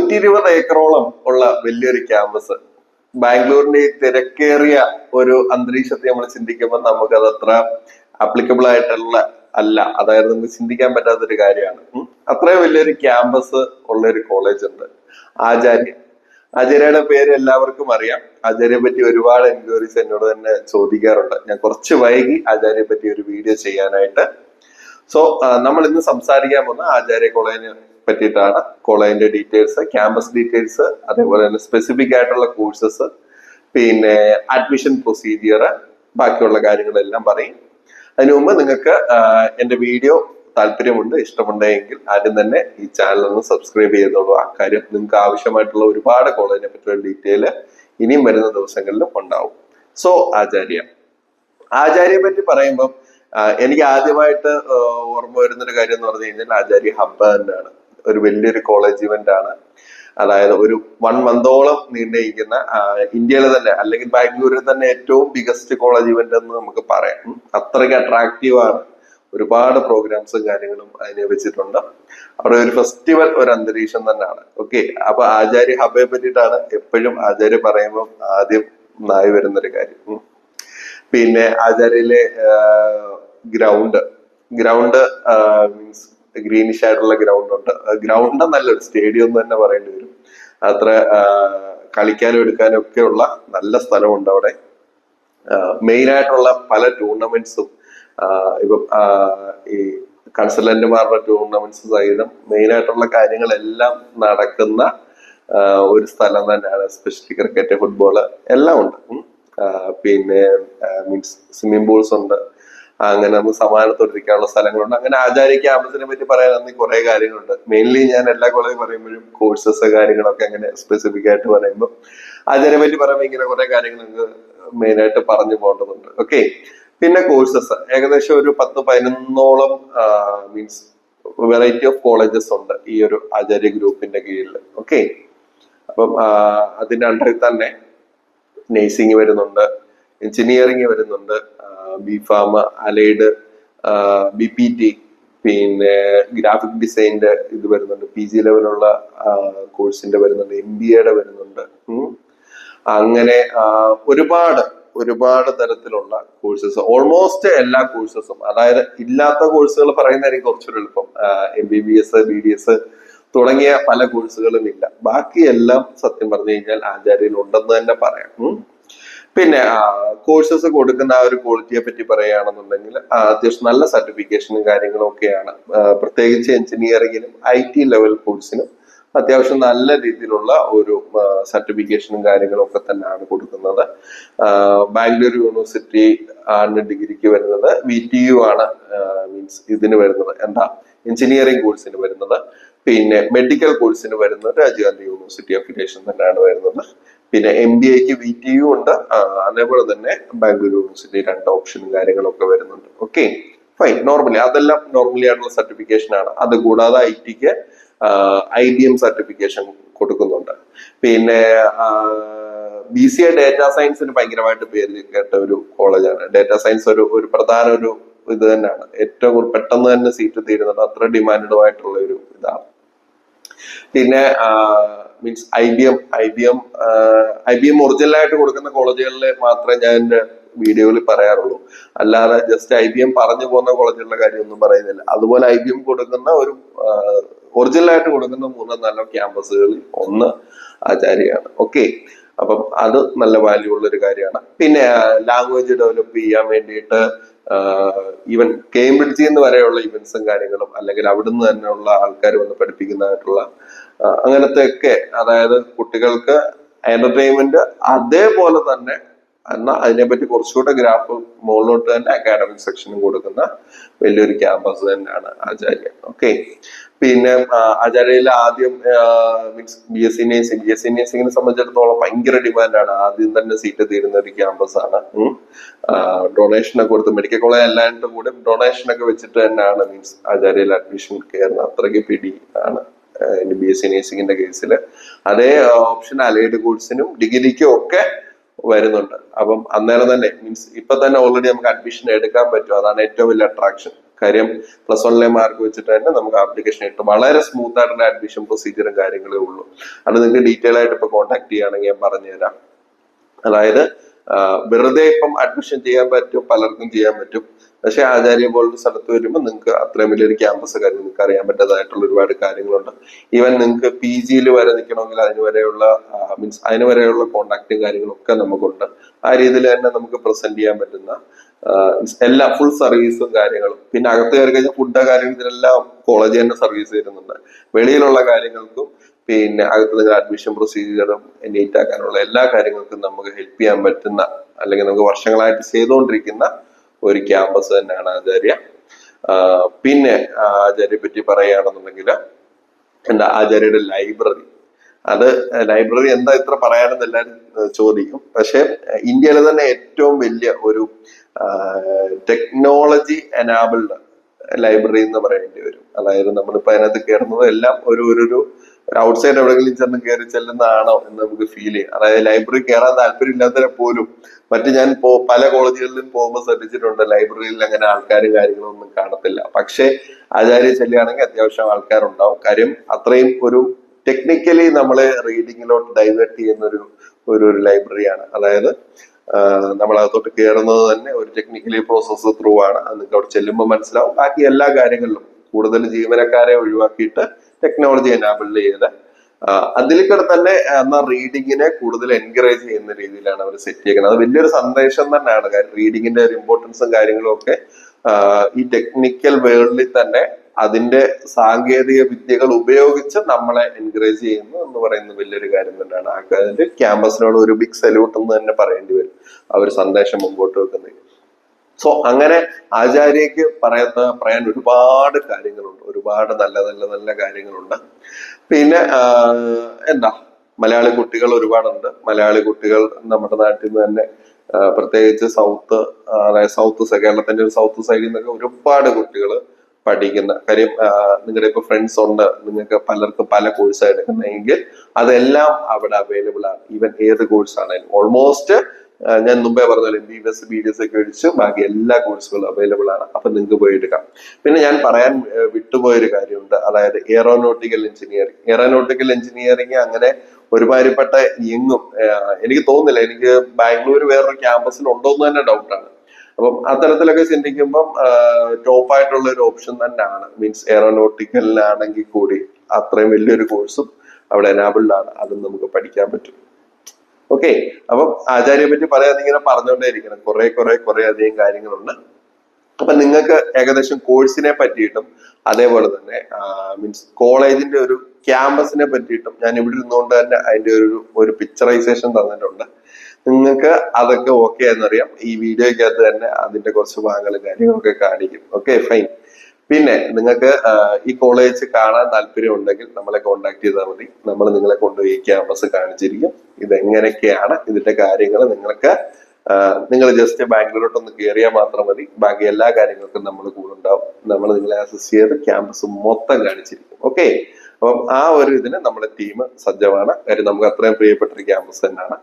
120 ഏക്കറോളം ഉള്ള വലിയൊരു ക്യാമ്പസ്. ബാംഗ്ലൂരിന്റെ ഈ തിരക്കേറിയ ഒരു അന്തരീക്ഷത്തെ നമ്മൾ ചിന്തിക്കുമ്പോൾ നമുക്കത് അത്ര ആപ്ലിക്കബിൾ ആയിട്ടുള്ള അല്ല. അതായത് നമുക്ക് ചിന്തിക്കാൻ പറ്റാത്തൊരു കാര്യമാണ്. അത്രയും വലിയൊരു ക്യാമ്പസ് ഉള്ള ഒരു കോളേജ് ഉണ്ട്, ആചാര്യ. ആചാര്യയുടെ പേര് എല്ലാവർക്കും അറിയാം. ആചാര്യയെ പറ്റി ഒരുപാട് എൻക്വയറീസ് എന്നോട് തന്നെ ചോദിക്കാറുണ്ട്. ഞാൻ കുറച്ച് വൈകി ആചാര്യയെ പറ്റി ഒരു വീഡിയോ ചെയ്യാനായിട്ട്. സോ നമ്മൾ ഇന്ന് സംസാരിക്കാൻ പോകുന്ന ആചാര്യ കോളേജിനെ പറ്റിയിട്ടാണ്. കോളേജിന്റെ ഡീറ്റെയിൽസ്, ക്യാമ്പസ് ഡീറ്റെയിൽസ്, അതേപോലെ തന്നെ സ്പെസിഫിക് ആയിട്ടുള്ള കോഴ്സസ്, പിന്നെ അഡ്മിഷൻ പ്രൊസീജിയർ, ബാക്കിയുള്ള കാര്യങ്ങളെല്ലാം പറയും. അതിനു മുമ്പ് നിങ്ങൾക്ക് എന്റെ വീഡിയോ താല്പര്യമുണ്ട്, ഇഷ്ടമുണ്ടെങ്കിൽ ആദ്യം തന്നെ ഈ ചാനൽ ഒന്ന് സബ്സ്ക്രൈബ് ചെയ്തോളൂ. ആ കാര്യം നിങ്ങൾക്ക് ആവശ്യമായിട്ടുള്ള ഒരുപാട് കോളേജിനെ പറ്റിയുള്ള ഡീറ്റെയിൽ ഇനിയും വരുന്ന ദിവസങ്ങളിലും ഉണ്ടാവും. സോ ആചാര്യയെ പറ്റി പറയുമ്പം എനിക്ക് ആദ്യമായിട്ട് ഓർമ്മ വരുന്നൊരു കാര്യം എന്ന് പറഞ്ഞു കഴിഞ്ഞാൽ ആചാര്യ ഹബ്ബ് തന്നെയാണ്. ഒരു വലിയൊരു കോളേജ് ഇവന്റ് ആണ്. അതായത് ഒരു 1 മന്തോളം നീണ്ടിരിക്കുന്ന ഇന്ത്യയിലെ തന്നെ അല്ലെങ്കിൽ ബാംഗ്ലൂരിൽ തന്നെ ഏറ്റവും ബിഗസ്റ്റ് കോളേജ് ഇവന്റ് എന്ന് നമുക്ക് പറയാം. അത്രയ്ക്ക് അട്രാക്റ്റീവ് ആണ്. ഒരുപാട് പ്രോഗ്രാംസും കാര്യങ്ങളും അതിനെ വെച്ചിട്ടുണ്ട്. അവിടെ ഒരു ഫെസ്റ്റിവൽ, ഒരു അന്തരീക്ഷം തന്നെയാണ്. ഓക്കെ, അപ്പൊ ആചാര്യ ഹബ്ബയെ പറ്റിയിട്ടാണ് എപ്പോഴും ആചാര്യ പറയുമ്പോൾ ആദ്യം നായി വരുന്നൊരു കാര്യം. പിന്നെ ആചാര്യയിലെ ഗ്രൗണ്ട് മീൻസ് ഗ്രീനിഷ് ആയിട്ടുള്ള ഗ്രൗണ്ട് ഉണ്ട്. ഗ്രൗണ്ട് നല്ലൊരു സ്റ്റേഡിയം എന്ന് തന്നെ പറയേണ്ടി വരും. അത്ര കളിക്കാനും എടുക്കാനും ഒക്കെ ഉള്ള നല്ല സ്ഥലമുണ്ട് അവിടെ. മെയിൻ ആയിട്ടുള്ള പല ടൂർണമെന്റ്സും ഇപ്പം ഈ കൺസൾട്ടന്റുമാരുടെ ടൂർണമെന്റ്സ് സഹിതം മെയിൻ ആയിട്ടുള്ള കാര്യങ്ങളെല്ലാം നടക്കുന്ന ഒരു സ്ഥലം തന്നെയാണ്. സ്പെഷ്യലി ക്രിക്കറ്റ്, ഫുട്ബോള് എല്ലാം ഉണ്ട്. പിന്നെ മീൻസ് സ്വിമ്മിംഗ് പൂൾസ് ഉണ്ട്. അങ്ങനെ നമുക്ക് സമാധാനത്തോടിരിക്കാനുള്ള സ്ഥലങ്ങളുണ്ട്. അങ്ങനെ ആചാര്യ ക്യാമ്പസിനെ പറ്റി പറയാനാണെങ്കിൽ കുറെ കാര്യങ്ങളുണ്ട്. മെയിൻലി ഞാൻ എല്ലാ കോളേജും പറയുമ്പോഴും കോഴ്സസ് കാര്യങ്ങളൊക്കെ അങ്ങനെ സ്പെസിഫിക് ആയിട്ട് പറയുമ്പോൾ ആചാര്യെ പറ്റി പറയുമ്പോൾ ഇങ്ങനെ കുറെ കാര്യങ്ങൾ നിങ്ങൾക്ക് മെയിൻ ആയിട്ട് പറഞ്ഞു പോകേണ്ടതുണ്ട്. ഓക്കെ, പിന്നെ കോഴ്സസ് ഏകദേശം ഒരു 10-11ഓളം മീൻസ് വെറൈറ്റി ഓഫ് കോളേജസ് ഉണ്ട് ഈ ഒരു ആചാര്യ ഗ്രൂപ്പിന്റെ കീഴിൽ. ഓക്കെ, അപ്പം അതിന്റെ അണ്ടറിൽ തന്നെ നേഴ്സിംഗ് വരുന്നുണ്ട്, എഞ്ചിനീയറിംഗ് വരുന്നുണ്ട്, ബി ഫാം, അലൈഡ്, BPT, പിന്നെ ഗ്രാഫിക് ഡിസൈനിന്റെ ഇത് വരുന്നുണ്ട്, PG ലെവലുള്ള കോഴ്സിന്റെ വരുന്നുണ്ട്, MBAയുടെ വരുന്നുണ്ട്. അങ്ങനെ ഒരുപാട് തരത്തിലുള്ള കോഴ്സസ്, ഓൾമോസ്റ്റ് എല്ലാ കോഴ്സസും. അതായത് ഇല്ലാത്ത കോഴ്സുകൾ പറയുന്നതായിരിക്കും കുറച്ചൊരു എളുപ്പം. MBBS, BDS തുടങ്ങിയ പല കോഴ്സുകളും ഇല്ല. ബാക്കിയെല്ലാം സത്യം പറഞ്ഞു കഴിഞ്ഞാൽ ആചാര്യയിൽ ഉണ്ടെന്ന് തന്നെ പറയാം. പിന്നെ കോഴ്സസ് കൊടുക്കുന്ന ആ ഒരു ക്വാളിറ്റിയെ പറ്റി പറയുകയാണെന്നുണ്ടെങ്കിൽ അത്യാവശ്യം നല്ല സർട്ടിഫിക്കേഷനും കാര്യങ്ങളും ഒക്കെയാണ്. പ്രത്യേകിച്ച് എഞ്ചിനീയറിംഗിനും IT ലെവൽ കോഴ്സിനും അത്യാവശ്യം നല്ല രീതിയിലുള്ള ഒരു സർട്ടിഫിക്കേഷനും കാര്യങ്ങളും ഒക്കെ തന്നെയാണ് കൊടുക്കുന്നത്. ബാംഗ്ലൂർ യൂണിവേഴ്സിറ്റി ആണ് ഡിഗ്രിക്ക് വരുന്നത്. VTU ആണ് മീൻസ് ഇതിന് വരുന്നത്, എഞ്ചിനീയറിംഗ് കോഴ്സിന് വരുന്നത്. പിന്നെ മെഡിക്കൽ കോഴ്സിന് വരുന്നത് രാജീവ് ഗാന്ധി യൂണിവേഴ്സിറ്റി അഫിലിയേഷൻ തന്നെയാണ് വരുന്നത്. പിന്നെ MBAക്ക് VTU ഉണ്ട്. അതേപോലെ തന്നെ ബാംഗ്ലൂർ യൂണിവേഴ്സിറ്റി 2 ഓപ്ഷനും കാര്യങ്ങളൊക്കെ വരുന്നുണ്ട്. Okay, fine. അതെല്ലാം നോർമലി ആയിട്ടുള്ള സർട്ടിഫിക്കേഷൻ ആണ്. അത് കൂടാതെ ITക്ക് IBM സർട്ടിഫിക്കേഷൻ കൊടുക്കുന്നുണ്ട്. പിന്നെ BCA ഡേറ്റാ സയൻസിന് ഭയങ്കരമായിട്ട് പേര് കേട്ട ഒരു കോളേജാണ്. ഡേറ്റാ സയൻസ് ഒരു പ്രധാന ഒരു ഇത് തന്നെയാണ്. ഏറ്റവും പെട്ടെന്ന് തന്നെ സീറ്റ് തീരുന്നത്, അത്ര ഡിമാൻഡഡ് ആയിട്ടുള്ള ഒരു ഇതാണ്. പിന്നെ മീൻസ് IBM ഒറിജിനൽ ആയിട്ട് കൊടുക്കുന്ന കോളേജുകളിൽ മാത്രമേ ഞാൻ എന്റെ വീഡിയോയിൽ പറയാറുള്ളൂ. അല്ലാതെ ജസ്റ്റ് IBM പറഞ്ഞു പോകുന്ന കോളേജുകളുടെ കാര്യമൊന്നും പറയുന്നില്ല. അതുപോലെ IBM കൊടുക്കുന്ന ഒരു ഒറിജിനൽ ആയിട്ട് കൊടുക്കുന്ന 3-4 ക്യാമ്പസുകളിൽ ഒന്ന് ആചാര്യയാണ്. ഓക്കെ, അപ്പം അത് നല്ല വാല്യൂ ഉള്ള ഒരു കാര്യമാണ്. പിന്നെ ലാംഗ്വേജ് ഡെവലപ്പ് ചെയ്യാൻ വേണ്ടിയിട്ട് ഈവൻ കേംബ്രിഡ്ജിൽ നിന്ന് വരെയുള്ള ഇവന്റ്സും കാര്യങ്ങളും, അല്ലെങ്കിൽ അവിടുന്ന് തന്നെയുള്ള ആൾക്കാർ വന്ന് പഠിപ്പിക്കുന്നതായിട്ടുള്ള അങ്ങനത്തെ ഒക്കെ, അതായത് കുട്ടികൾക്ക് എന്റർടൈൻമെന്റ് അതേപോലെ തന്നെ എന്നാൽ അതിനെപ്പറ്റി കുറച്ചുകൂടെ ഗ്രാഫ് മുകളിലോട്ട് തന്നെ അക്കാഡമിക് സെക്ഷനും കൊടുക്കുന്ന വലിയൊരു ക്യാമ്പസ് തന്നെയാണ് ആചാര്യ. ഓക്കെ, പിന്നെ ആചാര്യയിൽ ആദ്യം മീൻസ് BSc നഴ്സിംഗിനെ സംബന്ധിച്ചിടത്തോളം ഭയങ്കര ഡിമാൻഡാണ്. ആദ്യം തന്നെ സീറ്റ് തീരുന്ന ഒരു ക്യാമ്പസ് ആണ്. ഡൊണേഷനൊക്കെ കൊടുത്ത്, മെഡിക്കൽ കോളേജ് അല്ലാണ്ട് കൂടെ ഡൊണേഷനൊക്കെ വെച്ചിട്ട് തന്നെയാണ് മീൻസ് ആചാര്യയിൽ അഡ്മിഷൻ കയറുന്നത്. അത്രയ്ക്ക് പിടി ആണ് BSc നഴ്സിംഗിന്റെ കേസിൽ. അതേ ഓപ്ഷൻ അലൈഡ് കോഴ്സിനും ഡിഗ്രിക്കും ഒക്കെ വരുന്നുണ്ട്. അപ്പം അന്നേരം തന്നെ മീൻസ് ഇപ്പൊ തന്നെ ഓൾറെഡി നമുക്ക് അഡ്മിഷൻ എടുക്കാൻ പറ്റും. അതാണ് ഏറ്റവും വലിയ അട്രാക്ഷൻ. കാര്യം +1 മാർക്ക് വെച്ചിട്ട് തന്നെ നമുക്ക് ആപ്ലിക്കേഷൻ ഇട്ട് വളരെ സ്മൂത്ത് ആയിട്ടുള്ള അഡ്മിഷൻ പ്രൊസീജിയറും കാര്യങ്ങളേ ഉള്ളൂ. അത് നിങ്ങൾക്ക് ഡീറ്റെയിൽ ആയിട്ട് ഇപ്പൊ കോൺടാക്ട് ചെയ്യുകയാണെങ്കിൽ ഞാൻ പറഞ്ഞുതരാം. അതായത് വെറുതെ ഇപ്പം അഡ്മിഷൻ ചെയ്യാൻ പറ്റും, പലർക്കും ചെയ്യാൻ പറ്റും. പക്ഷെ ആചാര്യ പോലുള്ള സ്ഥലത്ത് വരുമ്പോൾ നിങ്ങൾക്ക് അത്രയും വലിയൊരു ക്യാമ്പസ് കാര്യം നിങ്ങൾക്ക് അറിയാൻ പറ്റാതായിട്ടുള്ള ഒരുപാട് കാര്യങ്ങളുണ്ട്. ഈവൻ നിങ്ങൾക്ക് PGയിൽ വരെ നിൽക്കണമെങ്കിൽ അതിന് വരെയുള്ള അതിന് വരെയുള്ള കോണ്ടാക്റ്റും കാര്യങ്ങളും ഒക്കെ നമുക്കുണ്ട്. ആ രീതിയിൽ തന്നെ നമുക്ക് പ്രസന്റ് ചെയ്യാൻ പറ്റുന്ന എല്ലാ ഫുൾ സർവീസും കാര്യങ്ങളും. പിന്നെ അകത്ത് കയറി കഴിഞ്ഞാൽ ഫുഡ് കാര്യത്തിനെല്ലാം കോളേജ് തന്നെ സർവീസ് തരുന്നുണ്ട്. വെളിയിലുള്ള കാര്യങ്ങൾക്കും പിന്നെ അകത്ത് നിങ്ങൾ അഡ്മിഷൻ പ്രൊസീജിയറും നീറ്റ് ആക്കാനുള്ള എല്ലാ കാര്യങ്ങൾക്കും നമുക്ക് ഹെൽപ്പ് ചെയ്യാൻ പറ്റുന്ന, അല്ലെങ്കിൽ നമുക്ക് വർഷങ്ങളായിട്ട് ചെയ്തുകൊണ്ടിരിക്കുന്ന ഒരു ക്യാമ്പസ് തന്നെയാണ് ആചാര്യ. പിന്നെ ആചാര്യെ പറ്റി പറയുകയാണെന്നുണ്ടെങ്കിൽ എന്താ ആചാര്യയുടെ ലൈബ്രറി. അത് ലൈബ്രറി എന്താ ഇത്ര പറയാനെന്ന് എല്ലാവരും ചോദിക്കും. പക്ഷെ ഇന്ത്യയിലെ തന്നെ ഏറ്റവും വലിയ ഒരു ടെക്നോളജി എനാബിൾഡ് ലൈബ്രറി എന്ന് പറയേണ്ടി വരും. അതായത് നമ്മളിപ്പോ അതിനകത്ത് കയറുന്നത് എല്ലാം ഒരു ഔട്ട്സൈഡ് എവിടെയെങ്കിലും ചെന്ന് കയറി ചെല്ലുന്നതാണോ എന്ന് നമുക്ക് ഫീൽ ചെയ്യും. അതായത് ലൈബ്രറി കയറാൻ താല്പര്യം ഇല്ലാത്തവരെ പോലും ഞാൻ പല കോളേജുകളിലും പോകുമ്പോൾ ശ്രദ്ധിച്ചിട്ടുണ്ട്, ലൈബ്രറിയിൽ അങ്ങനെ ആൾക്കാരും കാര്യങ്ങളും ഒന്നും കാണത്തില്ല. പക്ഷെ ആചാര്യ ചെല്ലുകയാണെങ്കിൽ അത്യാവശ്യം ആൾക്കാരുണ്ടാവും. കാര്യം അത്രയും ഒരു ടെക്നിക്കലി നമ്മളെ റീഡിങ്ങിലോട്ട് ഡൈവേർട്ട് ചെയ്യുന്ന ഒരു ലൈബ്രറിയാണ്. അതായത് നമ്മളകത്തോട്ട് കയറുന്നത് തന്നെ ഒരു ടെക്നിക്കലി പ്രോസസ് ത്രൂ ആണ്. അത് നിങ്ങൾക്ക് അവിടെ ചെല്ലുമ്പോൾ മനസ്സിലാവും. ബാക്കി എല്ലാ കാര്യങ്ങളിലും കൂടുതൽ ജീവനക്കാരെ ഒഴിവാക്കിയിട്ട് ടെക്നോളജി എനാബിൾഡ് ചെയ്ത് അതിലേക്കൂടെ തന്നെ എന്നാൽ റീഡിങ്ങിനെ കൂടുതൽ എൻകറേജ് ചെയ്യുന്ന രീതിയിലാണ് അവർ സെറ്റ് ചെയ്യുന്നത്. അത് വലിയൊരു സന്ദേശം തന്നെയാണ്. കാര്യം റീഡിങ്ങിന്റെ ഒരു ഇമ്പോർട്ടൻസും കാര്യങ്ങളും ഒക്കെ ഈ ടെക്നിക്കൽ വേൾഡിൽ തന്നെ അതിന്റെ സാങ്കേതിക വിദ്യകൾ ഉപയോഗിച്ച് നമ്മളെ എൻകറേജ് ചെയ്യുന്നു എന്ന് പറയുന്നത് വലിയൊരു കാര്യം തന്നെയാണ്. ആ ക്യാമ്പസിനോട് ഒരു ബിഗ് സല്യൂട്ട് എന്ന് തന്നെ പറയേണ്ടി വരും ആ ഒരു സന്ദേശം മുമ്പോട്ട് വെക്കുന്നത്. സോ അങ്ങനെ ആചാര്യക്ക് പറയാൻ ഒരുപാട് കാര്യങ്ങളുണ്ട്, ഒരുപാട് നല്ല നല്ല നല്ല കാര്യങ്ങളുണ്ട്. പിന്നെ എന്താ മലയാളി കുട്ടികൾ ഒരുപാടുണ്ട്. മലയാളി കുട്ടികൾ നമ്മുടെ നാട്ടിൽ നിന്ന് തന്നെ പ്രത്യേകിച്ച് അതായത് കേരളത്തിന്റെ ഒരു സൗത്ത് സൈഡിൽ നിന്നൊക്കെ ഒരുപാട് കുട്ടികൾ പഠിക്കുന്ന കാര്യം. നിങ്ങളുടെ ഇപ്പൊ ഫ്രണ്ട്സ് ഉണ്ട്, നിങ്ങൾക്ക് പലർക്കും പല കോഴ്സാണ് എടുക്കുന്നതെങ്കിൽ അതെല്ലാം അവിടെ അവൈലബിൾ ആണ്. ഈവൻ ഏത് കോഴ്സ് ആണെങ്കിലും ഓൾമോസ്റ്റ് ഞാൻ മുമ്പേ പറഞ്ഞ MBBS BDS ഒക്കെ ഒഴിച്ച് ബാക്കി എല്ലാ കോഴ്സുകളും അവൈലബിൾ ആണ്. അപ്പൊ നിങ്ങൾക്ക് പോയി എടുക്കാം. പിന്നെ ഞാൻ പറയാൻ വിട്ടുപോയൊരു കാര്യമുണ്ട്, അതായത് എയറോനോട്ടിക്കൽ എഞ്ചിനീയറിംഗ് അങ്ങനെ ഒരുമാതിരിപ്പെട്ട എങ്ങും എനിക്ക് തോന്നുന്നില്ല. എനിക്ക് ബാംഗ്ലൂർ വേറൊരു ക്യാമ്പസിൽ ഉണ്ടോന്ന് തന്നെ ഡൗട്ടാണ്. അപ്പം അത്തരത്തിലൊക്കെ ചിന്തിക്കുമ്പം ടോപ്പായിട്ടുള്ള ഒരു ഓപ്ഷൻ തന്നെയാണ്. മീൻസ് എയറോനോട്ടിക്കലിനാണെങ്കിൽ കൂടി അത്രയും വലിയൊരു കോഴ്സും അവിടെ എനാബിൾഡ് ആണ്. അതും നമുക്ക് പഠിക്കാൻ പറ്റും. ഓക്കെ, അപ്പം ആചാര്യെ പറ്റി പറയാൻ ഇങ്ങനെ പറഞ്ഞുകൊണ്ടേ ഇരിക്കണം. കുറെ അധികം കാര്യങ്ങളുണ്ട്. അപ്പൊ നിങ്ങൾക്ക് ഏകദേശം കോഴ്സിനെ പറ്റിയിട്ടും അതേപോലെ തന്നെ മീൻസ് കോളേജിന്റെ ഒരു ക്യാമ്പസിനെ പറ്റിയിട്ടും ഞാൻ ഇവിടെ ഇരുന്നുകൊണ്ട് തന്നെ അതിന്റെ ഒരു പിക്ചറൈസേഷൻ തന്നിട്ടുണ്ട്. നിങ്ങൾക്ക് അതൊക്കെ ഓക്കെ എന്നറിയാം. ഈ വീഡിയോയ്ക്കകത്ത് തന്നെ അതിന്റെ കുറച്ച് ഭാഗങ്ങളും കാര്യങ്ങളൊക്കെ കാണിക്കും. Okay, fine. പിന്നെ നിങ്ങൾക്ക് ഈ കോളേജ് കാണാൻ താല്പര്യം ഉണ്ടെങ്കിൽ നമ്മളെ കോണ്ടാക്ട് ചെയ്താൽ മതി. നമ്മൾ നിങ്ങളെ കൊണ്ടുപോയി ഈ ക്യാമ്പസ് കാണിച്ചിരിക്കും. ഇതെങ്ങനെയൊക്കെയാണ് ഇതിന്റെ കാര്യങ്ങൾ നിങ്ങൾ ജസ്റ്റ് ബാംഗ്ലൂരോട്ടൊന്ന് കയറിയാൽ മാത്രം മതി. ബാക്കി എല്ലാ കാര്യങ്ങൾക്കും നമ്മൾ കൂടെ ഉണ്ടാവും. നമ്മൾ നിങ്ങളെ അസിസ്റ്റ് ചെയ്ത് ക്യാമ്പസ് മൊത്തം കാണിച്ചിരിക്കും. ഓക്കെ, അപ്പം ആ ഒരു ഇതിന് നമ്മുടെ ടീം സജ്ജമാണ്. കാര്യം നമുക്ക് അത്രയും പ്രിയപ്പെട്ട ഒരു ക്യാമ്പസ് തന്നെയാണ്.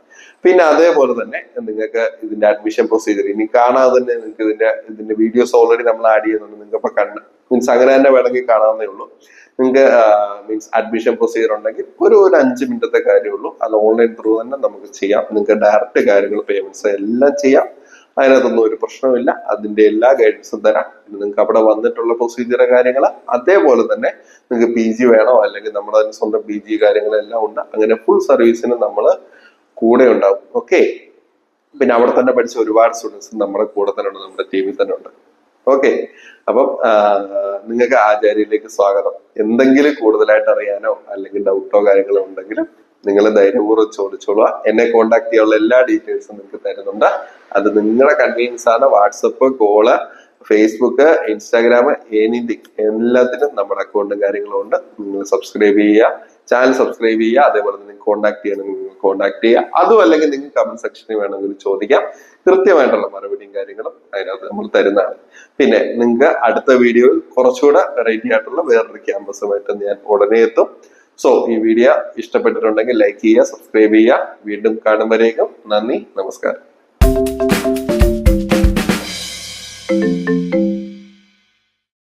പിന്നെ അതേപോലെ തന്നെ നിങ്ങൾക്ക് ഇതിന്റെ അഡ്മിഷൻ പ്രൊസീജിയർ ഇനി കാണാതെ തന്നെ നിങ്ങൾക്ക് ഇതിന്റെ വീഡിയോസ് ഓൾറെഡി നമ്മൾ ആഡ് ചെയ്യുന്നുണ്ട്. നിങ്ങൾക്ക് ഇപ്പൊ മീൻസ് അങ്ങനെ തന്നെ വേണമെങ്കിൽ കാണാവുന്നേ ഉള്ളൂ. നിങ്ങൾക്ക് മീൻസ് അഡ്മിഷൻ പ്രൊസീജിയർ ഉണ്ടെങ്കിൽ ഒരു 5 മിനിറ്റത്തെ കാര്യമുള്ളൂ. അത് ഓൺലൈൻ ത്രൂ തന്നെ നമുക്ക് ചെയ്യാം. നിങ്ങൾക്ക് ഡയറക്റ്റ് കാര്യങ്ങൾ പേയ്മെന്റ്സ് എല്ലാം ചെയ്യാം. അതിനകത്തൊന്നും ഒരു പ്രശ്നമില്ല. അതിന്റെ എല്ലാ ഗൈഡൻസും തരാം. നിങ്ങൾക്ക് അവിടെ വന്നിട്ടുള്ള പ്രൊസീജിയർ കാര്യങ്ങൾ അതേപോലെ തന്നെ നിങ്ങൾക്ക് PG വേണോ അല്ലെങ്കിൽ നമ്മുടെ സ്വന്തം PG കാര്യങ്ങളെല്ലാം ഉണ്ട്. അങ്ങനെ ഫുൾ സർവീസിന് നമ്മൾ കൂടെ ഉണ്ടാവും. ഓക്കെ, പിന്നെ അവിടെ തന്നെ പഠിച്ച ഒരുപാട് സ്റ്റുഡൻസ് നമ്മുടെ കൂടെ തന്നെ ഉണ്ട്, നമ്മുടെ ടീമിൽ തന്നെ ഉണ്ട്. ഓക്കെ, അപ്പം നിങ്ങൾക്ക് ആചാര്യയിലേക്ക് സ്വാഗതം. എന്തെങ്കിലും കൂടുതലായിട്ട് അറിയാനോ അല്ലെങ്കിൽ ഡൗട്ടോ കാര്യങ്ങളോ ഉണ്ടെങ്കിലും നിങ്ങൾ ധൈര്യപൂർവ്വം ചോദിച്ചോളുക. എന്നെ കോണ്ടാക്ട് ചെയ്യാനുള്ള എല്ലാ ഡീറ്റെയിൽസും നിങ്ങൾക്ക് തരുന്നുണ്ട്. അത് നിങ്ങളുടെ കൺവീനിയൻസ് ആണ്. WhatsApp, call, Facebook, Instagram, anything എല്ലാത്തിനും നമ്മുടെ അക്കൗണ്ടും കാര്യങ്ങളും ഉണ്ട്. നിങ്ങൾ സബ്സ്ക്രൈബ് ചെയ്യുക, ചാനൽ സബ്സ്ക്രൈബ് ചെയ്യുക. അതേപോലെ തന്നെ കോണ്ടാക്ട് ചെയ്യണമെങ്കിൽ കോണ്ടാക്ട് ചെയ്യുക. അതും അല്ലെങ്കിൽ നിങ്ങൾക്ക് കമന്റ് സെക്ഷനിൽ വേണമെങ്കിൽ ചോദിക്കാം. കൃത്യമായിട്ടുള്ള മറുപടിയും കാര്യങ്ങളും അതിനകത്ത് നമ്മൾ തരുന്നതാണ്. പിന്നെ നിങ്ങൾക്ക് അടുത്ത വീഡിയോയിൽ കുറച്ചുകൂടെ വെറൈറ്റി ആയിട്ടുള്ള വേറൊരു ക്യാമ്പസുമായിട്ട് ഞാൻ ഉടനെ എത്തും. സോ ഈ വീഡിയോ ഇഷ്ടപ്പെട്ടിട്ടുണ്ടെങ്കിൽ ലൈക്ക് ചെയ്യുക, സബ്സ്ക്രൈബ് ചെയ്യുക. വീണ്ടും കാണുമ്പോഴേക്കും നന്ദി, നമസ്കാരം.